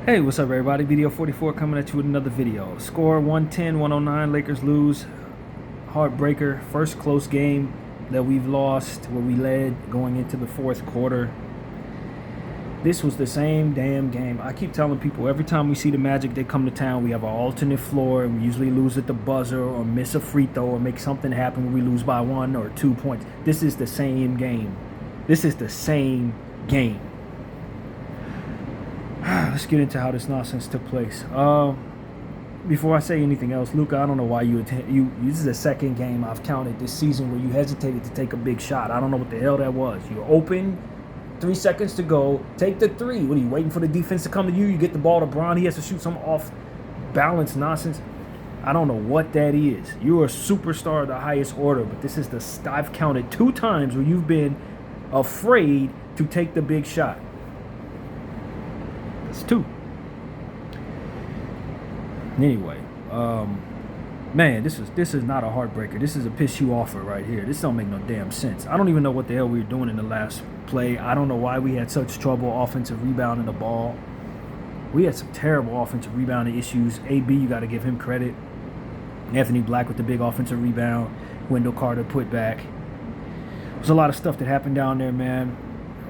Hey, what's up everybody? Video 44 coming at you with another video. Score 110-109, Lakers lose. Heartbreaker. First close game that we've lost where we led going into the fourth quarter. This was the same damn game. I keep telling people every time we see the Magic, they come to town, we have an alternate floor and we usually lose at the buzzer or miss a free throw or make something happen where we lose by 1 or 2 points. This is the same game. This is the same game. Let's get into how this nonsense took place. Before I say anything else, Luka, I don't know why this is the second game I've counted this season where you hesitated to take a big shot. I don't know what the hell that was. You're open, 3 seconds to go, take the three. What are you waiting for the defense to come to you? You get the ball to Bron, he has to shoot some off balance nonsense. I don't know what that is. You're a superstar of the highest order, but this is I've counted 2 times where you've been afraid to take the big shot. It's 2. Anyway, man, this is not a heartbreaker. This is a piss you offer right here. This don't make no damn sense. I don't even know what the hell we were doing in the last play. I don't know why we had such trouble offensive rebounding the ball. We had some terrible offensive rebounding issues. AB, you got to give him credit. Anthony Black with the big offensive rebound. Wendell Carter put back. There's a lot of stuff that happened down there, man.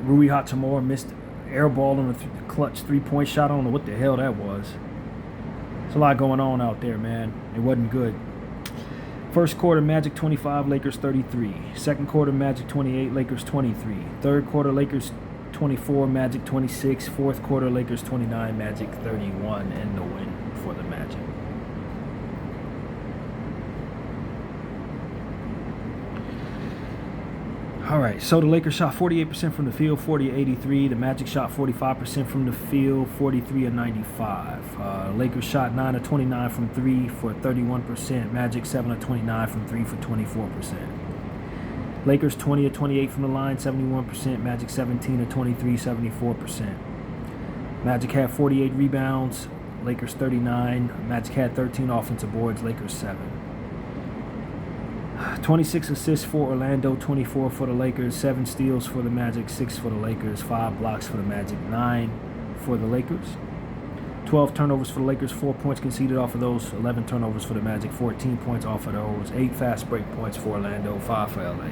Rui Hachimura missed air ball on a clutch 3-point shot. I don't know what the hell that was. There's a lot going on out there, man. It wasn't good. First quarter, Magic 25, Lakers 33. Second quarter, Magic 28, Lakers 23. Third quarter, Lakers 24, Magic 26. Fourth quarter, Lakers 29, Magic 31, and the win for the Magic. All right, so the Lakers shot 48% from the field, 40-83. The Magic shot 45% from the field, 43-95. Lakers shot 9-29 from 3 for 31%. Magic 7-29 from 3 for 24%. Lakers 20-28 from the line, 71%. Magic 17-23, 74%. Magic had 48 rebounds, Lakers 39. Magic had 13 offensive boards, Lakers 7. 26 assists for Orlando, 24 for the Lakers, 7 steals for the Magic, 6 for the Lakers, 5 blocks for the Magic, 9 for the Lakers. 12 turnovers for the Lakers, 4 points conceded off of those, 11 turnovers for the Magic, 14 points off of those, 8 fast break points for Orlando, 5 for LA.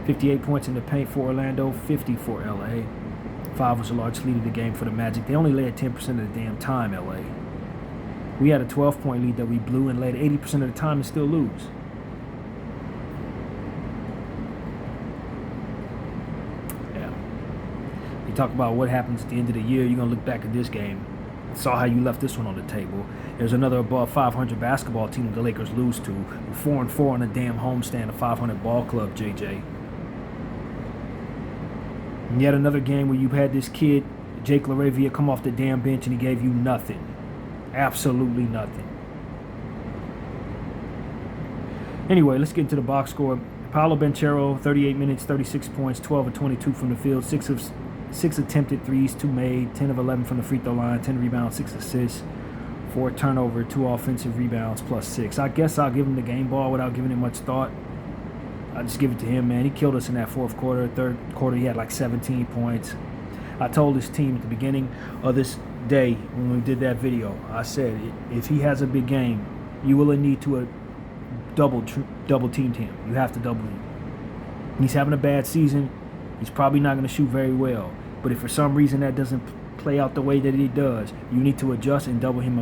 58 points in the paint for Orlando, 50 for LA. 5 was a large lead of the game for the Magic. They only led 10% of the damn time, LA. We had a 12-point lead that we blew and led 80% of the time and still lose. Talk about what happens at the end of the year. You're going to look back at this game. Saw how you left this one on the table. There's another above 500 basketball team the Lakers lose to. 4-4 on a damn homestand, a 500 ball club, JJ. And yet another game where you had this kid, Jake LaRavia, come off the damn bench and he gave you nothing. Absolutely nothing. Anyway, let's get into the box score. Paolo Banchero, 38 minutes, 36 points, 12 of 22 from the field, 6 attempted threes, 2 made, 10 of 11 from the free throw line, 10 rebounds, 6 assists, 4 turnover, 2 offensive rebounds, plus 6. I guess I'll give him the game ball without giving him much thought. I'll just give it to him, man. He killed us in that fourth quarter. Third quarter, he had like 17 points. I told this team at the beginning of this day when we did that video, I said, if he has a big game, you will need to double team him. You have to double him. He's having a bad season. He's probably not going to shoot very well. But if for some reason that doesn't play out the way that it does, you need to adjust and double him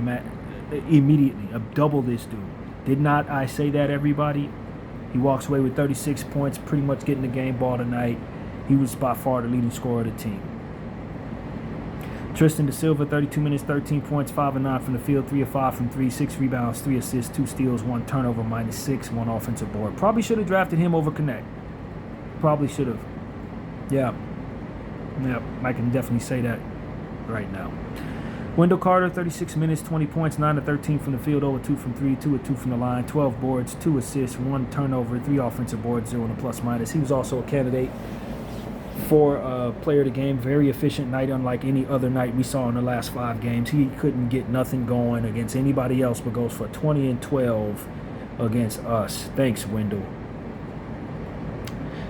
immediately. Double this dude. Did not I say that, everybody? He walks away with 36 points, pretty much getting the game ball tonight. He was by far the leading scorer of the team. Tristan Da Silva, 32 minutes, 13 points, 5 of 9 from the field, 3 of 5 from 3, 6 rebounds, 3 assists, 2 steals, 1 turnover, minus 6, 1 offensive board. Probably should have drafted him over Connect. Probably should have. Yeah, I can definitely say that right now. Wendell Carter, 36 minutes, 20 points, 9 of 13 from the field, 0 of 2 from 3, 2 of 2 from the line, 12 boards, 2 assists, 1 turnover, 3 offensive boards, 0 and a plus minus. He was also a candidate for player of the game. Very efficient night, unlike any other night we saw in the last 5 games. He couldn't get nothing going against anybody else, but goes for 20 and 12 against us. Thanks, Wendell.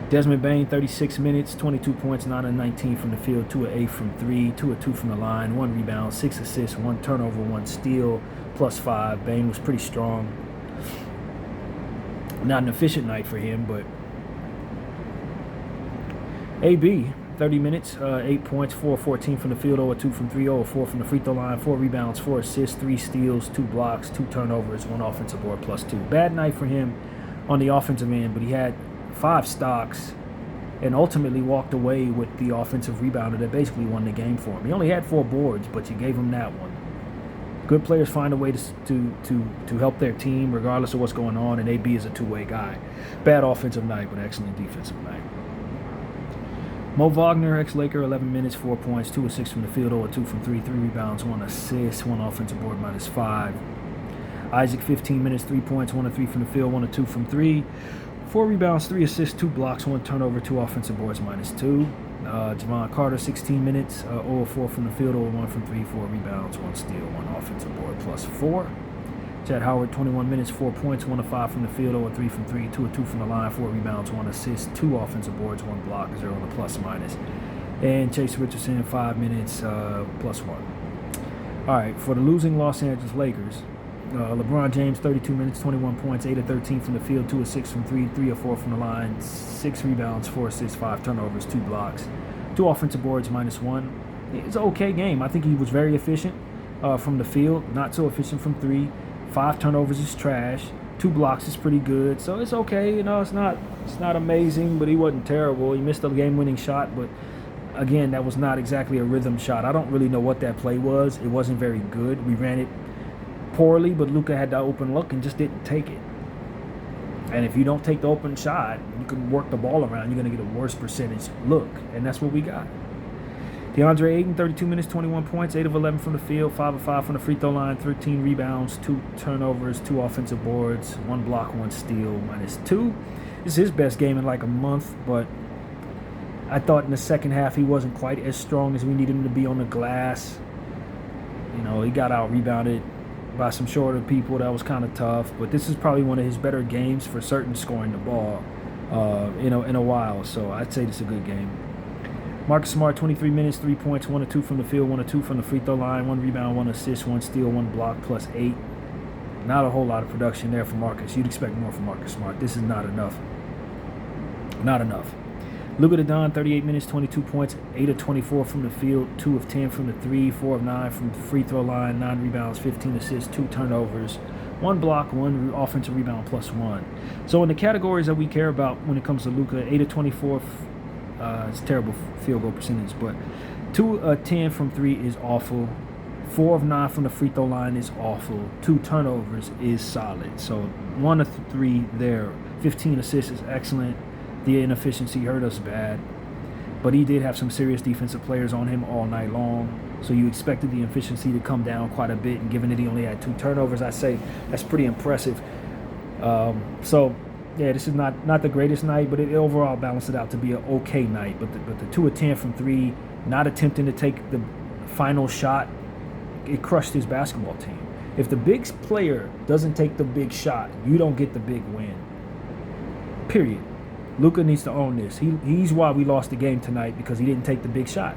Desmond Bain, 36 minutes, 22 points, 9 of 19 from the field, 2 of 8 from 3, 2 of 2 from the line, 1 rebound, 6 assists, 1 turnover, 1 steal, +5. Bain was pretty strong. Not an efficient night for him, but AB, 30 minutes, 8 points, 4 of 14 from the field, 0 of 2 from 3, 0 of 4 from the free throw line, 4 rebounds, 4 assists, 3 steals, 2 blocks, 2 turnovers, 1 offensive board, +2. Bad night for him on the offensive end, but he had 5 stocks and ultimately walked away with the offensive rebounder that basically won the game for him. He only had 4 boards, but you gave him that one. Good players find a way to help their team regardless of what's going on, and AB is a two-way guy. Bad offensive night, but excellent defensive night. Mo Wagner, ex-Laker, 11 minutes, 4 points, 2 of 6 from the field, 0 of 2 from 3, 3 rebounds, 1 assist, 1 offensive board, -5. Isaac, 15 minutes, 3 points, 1 of 3 from the field, 1 of 2 from 3. 4 rebounds, 3 assists, 2 blocks, 1 turnover, 2 offensive boards, -2. Javon Carter, 16 minutes, 0 of 4 from the field, 0 of 1 from 3, 4 rebounds, 1 steal, 1 offensive board, +4. Chad Howard, 21 minutes, 4 points, 1 of 5 from the field, 0 of 3 from 3, 2 of 2 from the line, 4 rebounds, 1 assist, 2 offensive boards, 1 block, 0 on the ±. And Chase Richardson, 5 minutes, +1. All right, for the losing Los Angeles Lakers, LeBron James, 32 minutes, 21 points, 8 of 13 from the field, 2 of 6 from 3, 3 of 4 from the line, 6 rebounds, 4 assists, 5 turnovers, 2 blocks, 2 offensive boards, -1. It's an okay game. I think he was very efficient from the field, not so efficient from 3. 5 turnovers is trash. 2 blocks is pretty good. So it's okay. You know, it's not amazing, but he wasn't terrible. He missed a game-winning shot, but again, that was not exactly a rhythm shot. I don't really know what that play was. It wasn't very good. We ran it poorly, but Luka had the open look and just didn't take it. And if you don't take the open shot, you can work the ball around. You're going to get a worse percentage look, and that's what we got. DeAndre Ayton, 32 minutes, 21 points, 8 of 11 from the field, 5 of 5 from the free throw line, 13 rebounds, 2 turnovers, 2 offensive boards, 1 block, 1 steal, -2. This is his best game in like a month, but I thought in the second half he wasn't quite as strong as we needed him to be on the glass. You know, he got out-rebounded by some shorter people. That was kind of tough, but this is probably one of his better games for certain scoring the ball in a while, so I'd say this is a good game. Marcus Smart, 23 minutes, 3 points, 1 of 2 from the field, 1 of 2 from the free throw line, 1 rebound, 1 assist, 1 steal, 1 block, +8. Not a whole lot of production there for Marcus. You'd expect more from Marcus Smart. This is not enough. Not enough. Luka Doncic, 38 minutes, 22 points, 8 of 24 from the field, 2 of 10 from the 3, 4 of 9 from the free throw line, 9 rebounds, 15 assists, 2 turnovers, 1 block, 1 offensive rebound, +1. So in the categories that we care about when it comes to Luka, 8 of 24, it's terrible field goal percentage, but 2 of 10 from 3 is awful. 4 of 9 from the free throw line is awful. 2 turnovers is solid. So 1 of 3 there. 15 assists is excellent. The inefficiency hurt us bad, but he did have some serious defensive players on him all night long, so you expected the efficiency to come down quite a bit, and given that he only had 2 turnovers, I say that's pretty impressive. So yeah, this is not the greatest night, but it overall balanced it out to be an okay night. But the 2 of 10 from 3, not attempting to take the final shot, it crushed his basketball team. If the big player doesn't take the big shot, you don't get the big win. Period. Luka needs to own this. He's why we lost the game tonight, because he didn't take the big shot.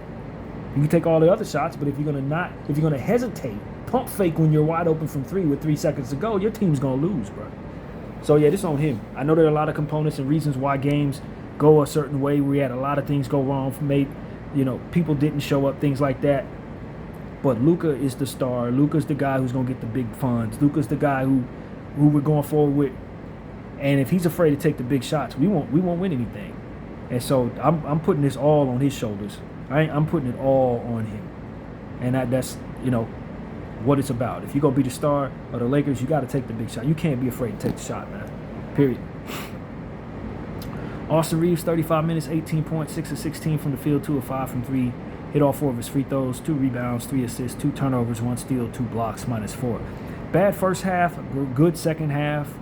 You can take all the other shots, but if you're gonna hesitate, pump fake when you're wide open from 3 with 3 seconds to go, your team's gonna lose, bro. So yeah, this is on him. I know there are a lot of components and reasons why games go a certain way. We had a lot of things go wrong. People didn't show up, things like that. But Luka is the star. Luka's the guy who's gonna get the big funds. Luka's the guy who we're going forward with. And if he's afraid to take the big shots, we won't win anything. And so I'm putting this all on his shoulders. I'm putting it all on him. And that's what it's about. If you're going to be the star of the Lakers, you got to take the big shot. You can't be afraid to take the shot, man. Period. Austin Reeves, 35 minutes, 18 points, 6 of 16 from the field, 2 of 5 from 3. Hit all 4 of his free throws, 2 rebounds, 3 assists, 2 turnovers, 1 steal, 2 blocks, -4. Bad first half, good second half.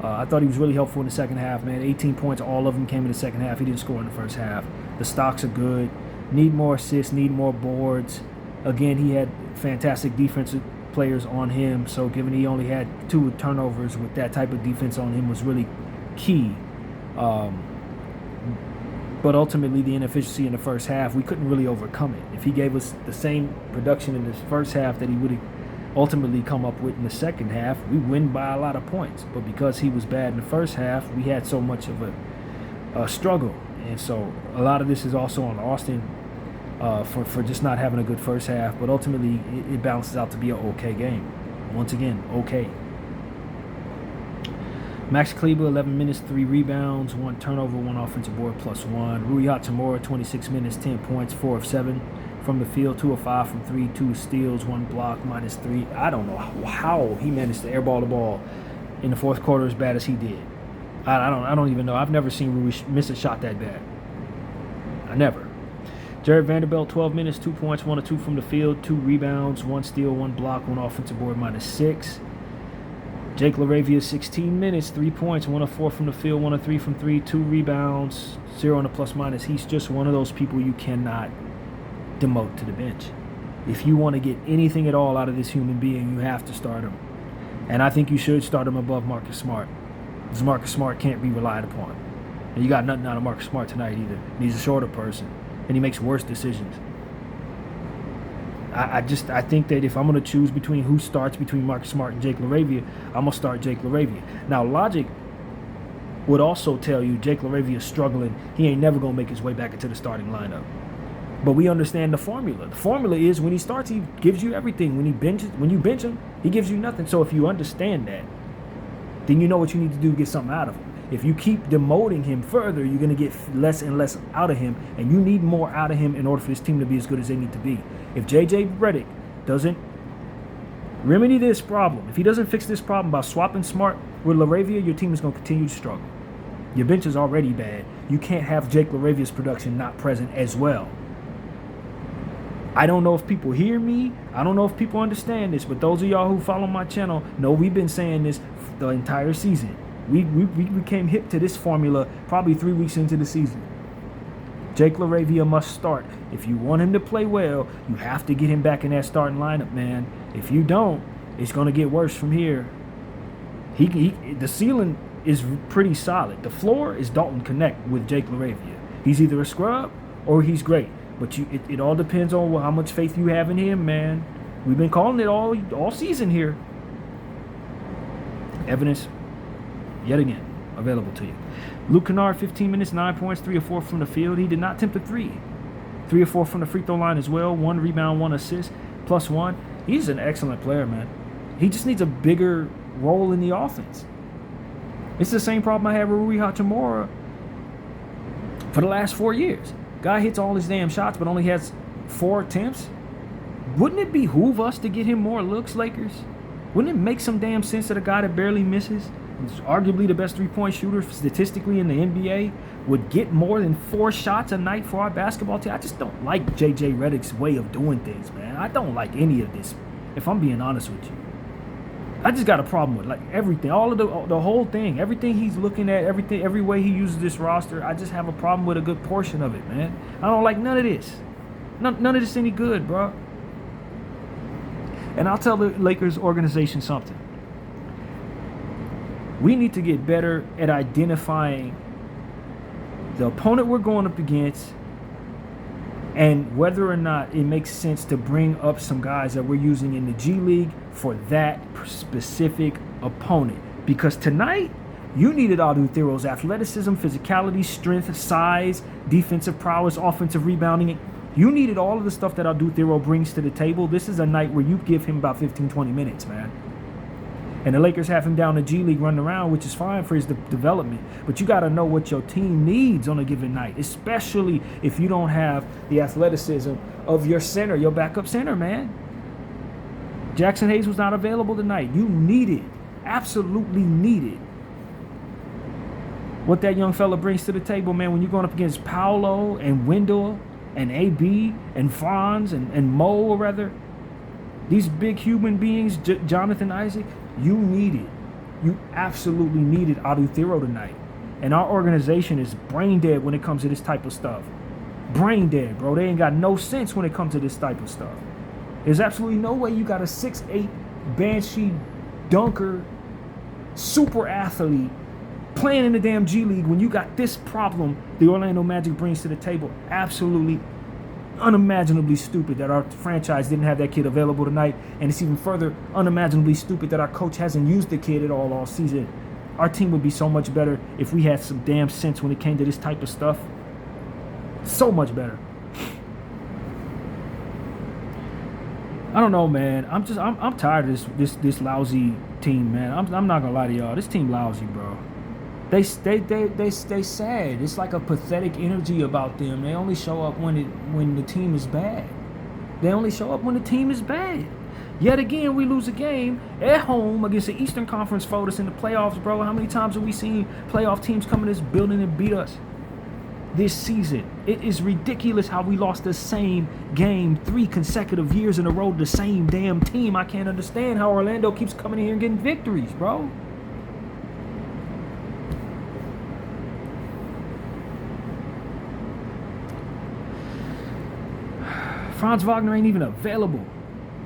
I thought he was really helpful in the second half, man. 18 points, all of them came in the second half. He didn't score in the first half. The stocks are good. Need more assists, need more boards. Again, he had fantastic defensive players on him, so given he only had 2 turnovers with that type of defense on him was really key. But ultimately, the inefficiency in the first half, we couldn't really overcome it. If he gave us the same production in the first half that he would have ultimately come up with in the second half, we win by a lot of points. But because he was bad in the first half, we had so much of a struggle. And so a lot of this is also on Austin for just not having a good first half. But ultimately, it balances out to be an okay game. Once again, okay. Max Kleber, 11 minutes, 3 rebounds, 1 turnover, 1 offensive board, +1. Rui Hachimura, 26 minutes, 10 points, 4 of 7 from the field, 2 of 5 from 3, 2 steals, 1 block, -3. I don't know how he managed to airball the ball in the fourth quarter as bad as he did. I don't even know. I've never seen Rui miss a shot that bad. I never. Jared Vanderbilt, 12 minutes, 2 points, 1 of 2 from the field, 2 rebounds, 1 steal, 1 block, 1 offensive board, -6. Jake LaRavia, 16 minutes, 3 points, 1 of 4 from the field, 1 of 3 from 3, 2 rebounds, 0 on the plus-minus. He's just one of those people you cannot demote to the bench. If you want to get anything at all out of this human being, you have to start him. And I think you should start him above Marcus Smart, because Marcus Smart can't be relied upon. And you got nothing out of Marcus Smart tonight either. And he's a shorter person, and he makes worse decisions. I think that if I'm going to choose between who starts between Marcus Smart and Jake LaRavia, I'm going to start Jake LaRavia. Now, logic would also tell you Jake LaRavia is struggling. He ain't never going to make his way back into the starting lineup. But we understand the formula. The formula is when he starts, he gives you everything. When you bench him, he gives you nothing. So if you understand that, then you know what you need to do to get something out of him. If you keep demoting him further, you're going to get less and less out of him, and you need more out of him in order for this team to be as good as they need to be. If J.J. Redick doesn't remedy this problem, if he doesn't fix this problem by swapping Smart with LaRavia, your team is going to continue to struggle. Your bench is already bad. You can't have Jake LaRavia's production not present as well. I don't know if people hear me. I don't know if people understand this, but those of y'all who follow my channel know we've been saying this the entire season. We became hip to this formula probably 3 weeks into the season. Jake LaRavia must start. If you want him to play well, you have to get him back in that starting lineup, man. If you don't, it's going to get worse from here. The ceiling is pretty solid. The floor is Dalton Connect with Jake LaRavia. He's either a scrub or he's great. But it all depends on how much faith you have in him, man. We've been calling it all season here. Evidence, yet again, available to you. Luke Kennard, 15 minutes, 9 points, 3 of 4 from the field. He did not attempt a 3. 3 of 4 from the free throw line as well. 1 rebound, 1 assist, +1. He's an excellent player, man. He just needs a bigger role in the offense. It's the same problem I had with Rui Hachimura for the last 4 years. Guy hits all his damn shots, but only has 4 attempts. Wouldn't it behoove us to get him more looks, Lakers? Wouldn't it make some damn sense that a guy that barely misses, who's arguably the best three-point shooter statistically in the NBA, would get more than 4 shots a night for our basketball team? I just don't like J.J. Redick's way of doing things, man. I don't like any of this, if I'm being honest with you. I just got a problem with everything, all of the whole thing, everything he's looking at, every way he uses this roster. I just have a problem with a good portion of it, man. I don't like none of this. None of this any good, bro. And I'll tell the Lakers organization something. We need to get better at identifying the opponent we're going up against and whether or not it makes sense to bring up some guys that we're using in the G League for that specific opponent. Because tonight, you needed Adu Thiro's athleticism, physicality, strength, size, defensive prowess, offensive rebounding. You needed all of the stuff that Adu Thiro brings to the table. This is a night where you give him about 15, 20 minutes, man. And the Lakers have him down the G League running around, which is fine for his development. But you got to know what your team needs on a given night, especially if you don't have the athleticism of your center, your backup center, man. Jackson Hayes was not available tonight. You needed, absolutely needed, what that young fella brings to the table, man, when you're going up against Paolo and Wendell and AB and Franz and Mo, or rather, these big human beings, Jonathan Isaac. You absolutely needed Adu Thiro tonight. And our organization is brain dead when it comes to this type of stuff. Brain dead, bro. They ain't got no sense when it comes to this type of stuff. There's absolutely no way you got a 6'8" Banshee dunker, super athlete playing in the damn G League when you got this problem the Orlando Magic brings to the table. Absolutely unimaginably stupid that our franchise didn't have that kid available tonight, and it's even further unimaginably stupid that our coach hasn't used the kid at all season. Our team would be so much better if we had some damn sense when it came to this type of stuff. So much better. I don't know, man. I'm tired of this lousy team, man. I'm not gonna lie to y'all. This team lousy, bro. They sad. It's like a pathetic energy about them. They only show up when the team is bad. They only show up when the team is bad. Yet again, we lose a game at home against the Eastern Conference foe us in the playoffs, bro. How many times have we seen playoff teams come in this building and beat us this season? It is ridiculous how we lost the same game 3 consecutive years in a row to the same damn team. I can't understand how Orlando keeps coming in here and getting victories, bro. Franz Wagner ain't even available.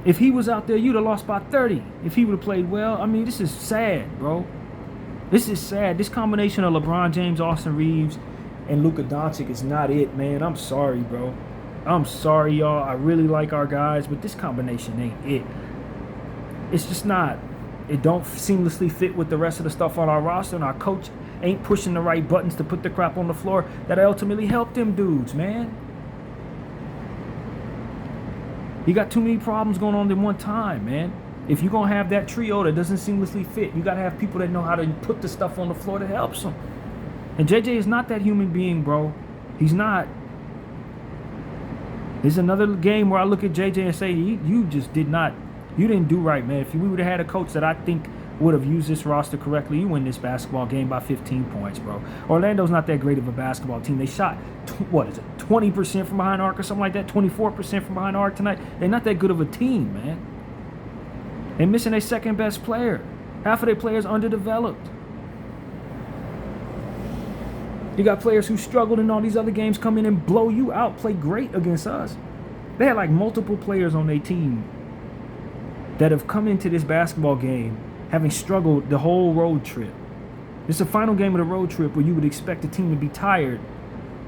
If he was out there, you'd have lost by 30. If he would have played well, I mean, this is sad, bro. This is sad. This combination of LeBron James, Austin Reeves, and Luka Doncic is not it, man. I'm sorry, bro. I'm sorry, y'all. I really like our guys, but this combination ain't it. It's just not. It don't seamlessly fit with the rest of the stuff on our roster, and our coach ain't pushing the right buttons to put the crap on the floor that ultimately help them dudes, man. You got too many problems going on at one time, man. If you're going to have that trio that doesn't seamlessly fit, you got to have people that know how to put the stuff on the floor that helps them. And JJ is not that human being, bro. He's not. There's another game where I look at JJ and say, you just did not, you didn't do right, man. If we would have had a coach that I think would have used this roster correctly, you win this basketball game by 15 points, bro. Orlando's not that great of a basketball team. They shot, 20% from behind arc or something like that, 24% from behind arc tonight. They're not that good of a team, man. They're missing their second best player. Half of their players underdeveloped. You got players who struggled in all these other games come in and blow you out, play great against us. They had like multiple players on their team that have come into this basketball game having struggled the whole road trip. It's the final game of the road trip where you would expect the team to be tired.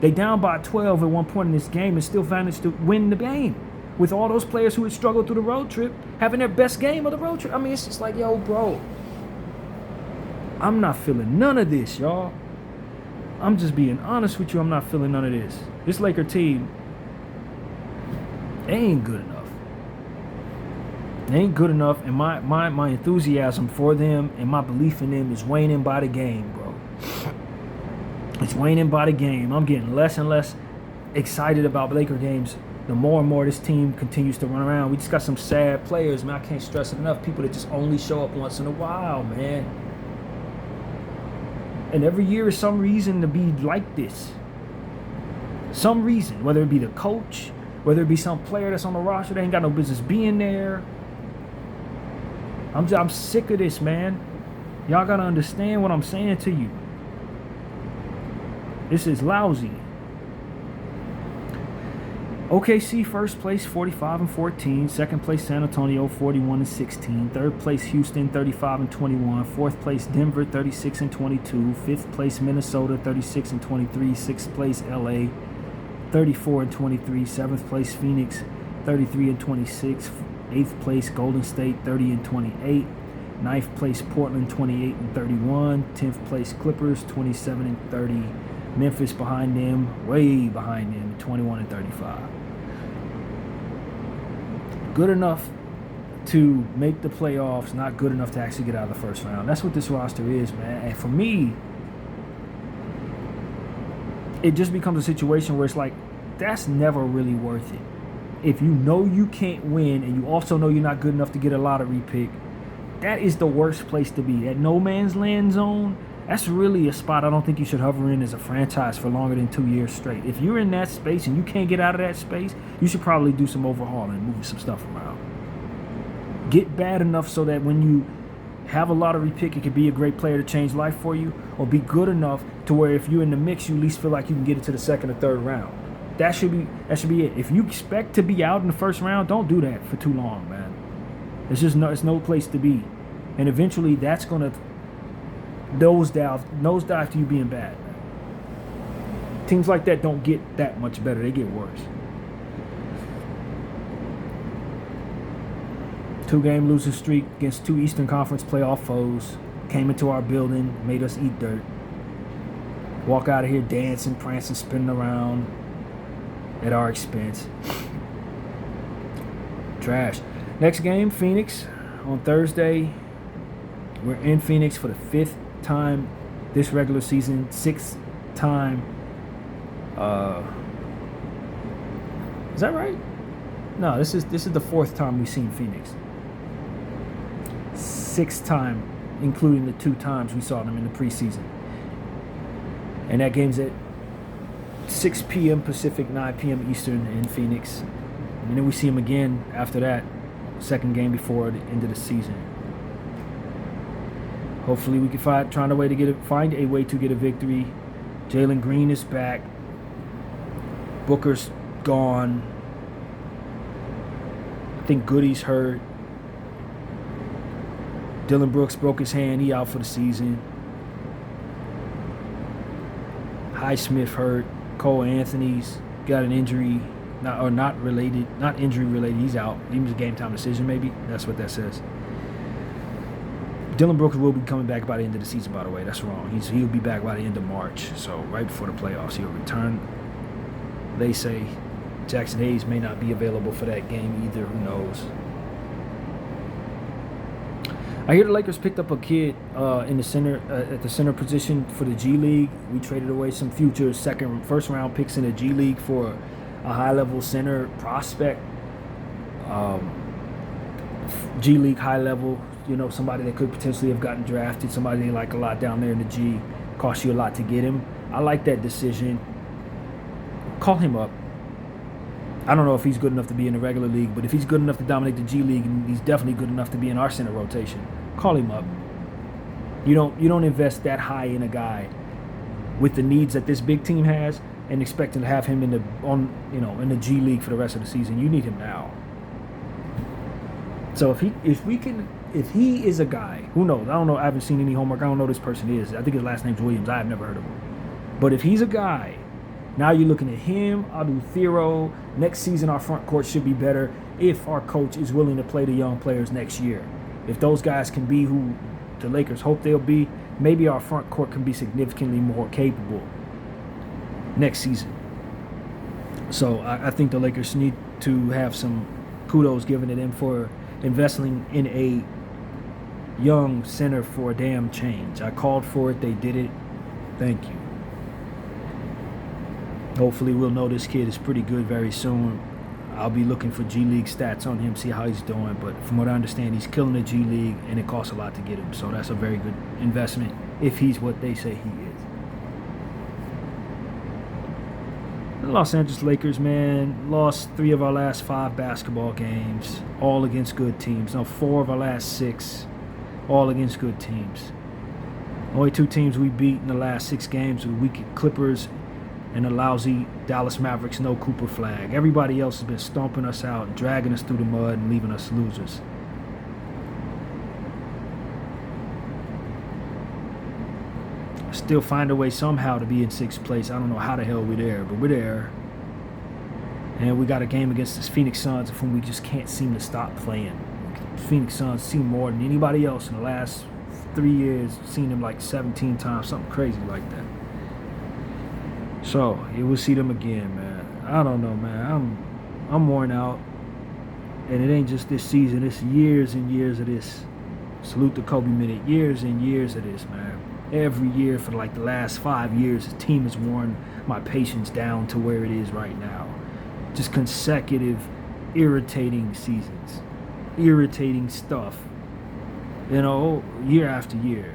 They down by 12 at one point in this game and still managed to win the game with all those players who had struggled through the road trip having their best game of the road trip. I mean, it's just like, yo, bro, I'm not feeling none of this, y'all. I'm just being honest with you. I'm not feeling none of this. This Laker team, they ain't good enough. They ain't good enough, and my enthusiasm for them and my belief in them is waning by the game, bro. It's waning by the game. I'm getting less and less excited about Laker games the more and more this team continues to run around. We just got some sad players, man. I can't stress it enough. People that just only show up once in a while, man. And every year is some reason to be like this. Some reason, whether it be the coach, whether it be some player that's on the roster that ain't got no business being there. I'm sick of this, man. Y'all gotta understand what I'm saying to you. This is lousy. OKC first place 45-14, second place San Antonio 41-16, third place Houston 35-21, fourth place Denver 36-22, fifth place Minnesota 36-23, sixth place LA 34-23, seventh place Phoenix 33-26, eighth place Golden State 30-28, ninth place Portland 28-31, 10th place Clippers 27-30. Memphis behind them, way behind them, 21-35. Good enough to make the playoffs, not good enough to actually get out of the first round. That's what this roster is, man. And for me, it just becomes a situation where it's like, that's never really worth it. If you know you can't win and you also know you're not good enough to get a lottery pick, that is the worst place to be. That no man's land zone, that's really a spot I don't think you should hover in as a franchise for longer than 2 years straight. If you're in that space and you can't get out of that space, you should probably do some overhauling, moving some stuff around. Get bad enough so that when you have a lottery pick, it could be a great player to change life for you, or be good enough to where if you're in the mix, you at least feel like you can get it to the second or third round. That should be it. If you expect to be out in the first round, don't do that for too long, man. It's no place to be. And eventually that's gonna nosedive to you being bad. Teams like that don't get that much better. They get worse. 2-game losing streak against 2 Eastern Conference playoff foes. Came into our building, made us eat dirt. Walk out of here dancing, prancing, spinning around at our expense. Trash. Next game, Phoenix on Thursday. We're in Phoenix for the 5th time this regular season, 6th time. Is that right? No, this is the 4th time we've seen Phoenix. 6th time, including the 2 times we saw them in the preseason. And that game's at 6 p.m. Pacific, 9 p.m. Eastern in Phoenix. And then we see them again after that, 2nd game before the end of the season. Hopefully we can find a way to get a victory. Jalen Green is back. Booker's gone. I think Goody's hurt. Dylan Brooks broke his hand. He out for the season. Highsmith hurt. Cole Anthony's got an injury, not injury related. He's out. He was a game time decision, maybe. That's what that says. Dylan Brooks will be coming back by the end of the season, by the way. That's wrong. He'll be back by the end of March. So right before the playoffs, he'll return. They say Jackson Hayes may not be available for that game either. Who knows? I hear the Lakers picked up a kid in the center at the center position for the G League. We traded away some future first round picks in the G League for a high level center prospect. G League high level, somebody that could potentially have gotten drafted, somebody they like a lot down there in the G. Cost you a lot to get him. I like that decision. Call him up. I don't know if he's good enough to be in the regular league, but if he's good enough to dominate the G League, and he's definitely good enough to be in our center rotation, call him up. You don't invest that high in a guy with the needs that this big team has and expecting to have him in the G League for the rest of the season. You need him now. So if he is a guy, who knows? I don't know. I haven't seen any homework. I don't know who this person is. I think his last name's Williams. I have never heard of him. But if he's a guy, now you're looking at him, Adu Thero. Next season, our front court should be better if our coach is willing to play the young players next year. If those guys can be who the Lakers hope they'll be, maybe our front court can be significantly more capable next season. So I think the Lakers need to have some kudos given to them for investing in a young center for a damn change. I called for it. They did it. Thank you. Hopefully we'll know this kid is pretty good very soon. I'll be looking for G League stats on him, see how he's doing. But from what I understand, he's killing the G League, and it costs a lot to get him. So that's a very good investment if he's what they say he is. The Los Angeles Lakers, man, lost 3 of our last 5 basketball games, all against good teams. No, 4 of our last 6, all against good teams. Only 2 teams we beat in the last 6 games were weak Clippers and the lousy Dallas Mavericks no Cooper flag. Everybody else has been stomping us out, dragging us through the mud, and leaving us losers. Still find a way somehow to be in 6th place. I don't know how the hell we're there, but we're there. And we got a game against the Phoenix Suns, of whom we just can't seem to stop playing. Phoenix Suns seen more than anybody else in the last 3 years. Seen them like 17 times, something crazy like that. So, yeah, we'll see them again, man. I don't know, man. I'm worn out. And it ain't just this season. It's years and years of this. Salute to Kobe Minute. Years and years of this, man. Every year for like the last 5 years, the team has worn my patience down to where it is right now. Just consecutive, irritating seasons. Irritating stuff. Year after year.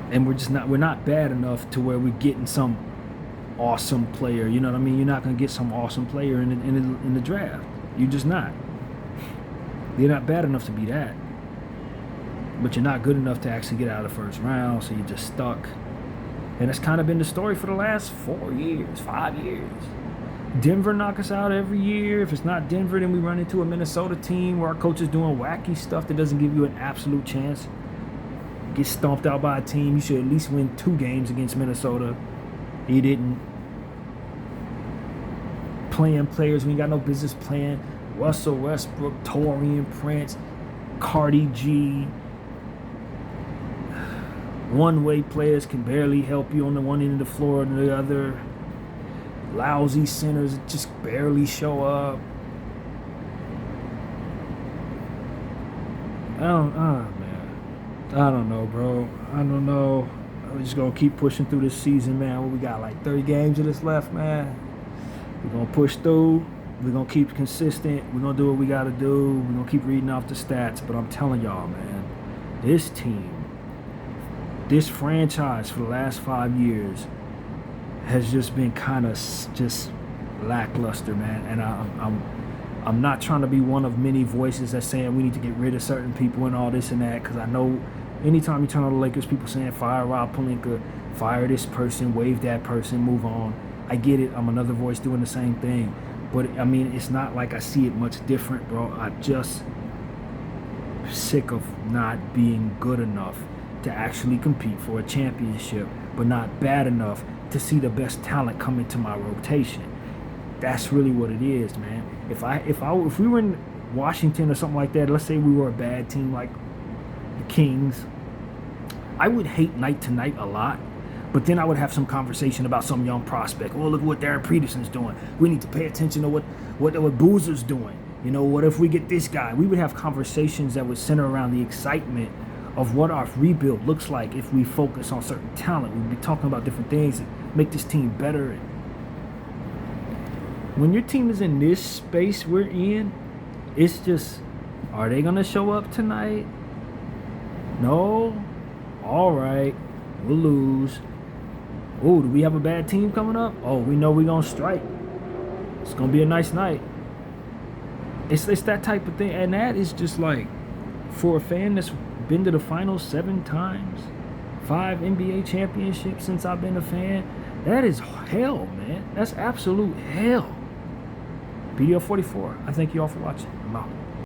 And we're not bad enough to where we're getting some awesome player. You know what I mean? You're not going to get some awesome player in the draft. You're just not. You're not bad enough to be that. But you're not good enough to actually get out of the first round, so you're just stuck. And that's kind of been the story for the last 4 years, 5 years. Denver knock us out every year. If it's not Denver, then we run into a Minnesota team where our coach is doing wacky stuff that doesn't give you an absolute chance. Get stomped out by a team. You should at least win 2 games against Minnesota. He didn't. Playing players we ain't got no business playing. Russell Westbrook, Taurean Prince, Cardi G. One-way players can barely help you on the one end of the floor and the other. Lousy centers just barely show up. I don't know, bro. I don't know. We're just gonna keep pushing through this season, man. We got like 30 games of this left, man. We're gonna push through. We're gonna keep consistent. We're gonna do what we gotta do. We're gonna keep reading off the stats. But I'm telling y'all, man, this team, this franchise for the last 5 years has just been kind of just lackluster, man. And I'm not trying to be one of many voices that's saying we need to get rid of certain people and all this and that, because I know anytime you turn on the Lakers, people saying fire Rob Pelinka, fire this person, waive that person, move on. I get it. I'm another voice doing the same thing. But, I mean, it's not like I see it much different, bro. I'm just sick of not being good enough to actually compete for a championship, but not bad enough to see the best talent come into my rotation. That's really what it is, man. If we were in Washington or something like that, let's say we were a bad team like the Kings, I would hate night to night a lot. But then I would have some conversation about some young prospect. Oh, look what Darren Peterson's doing. We need to pay attention to what Boozer's doing. You know, what if we get this guy? We would have conversations that would center around the excitement of what our rebuild looks like if we focus on certain talent. We'd be talking about different things that make this team better. When your team is in this space we're in, it's just, are they going to show up tonight? No? All right. We'll lose. Oh, do we have a bad team coming up? Oh, we know we're going to strike. It's going to be a nice night. It's that type of thing. And that is just like, for a fan that's been to the finals 7 times, 5 NBA championships since I've been a fan, that is hell, man. That's absolute hell. BDO 44. I thank you all for watching. I'm out.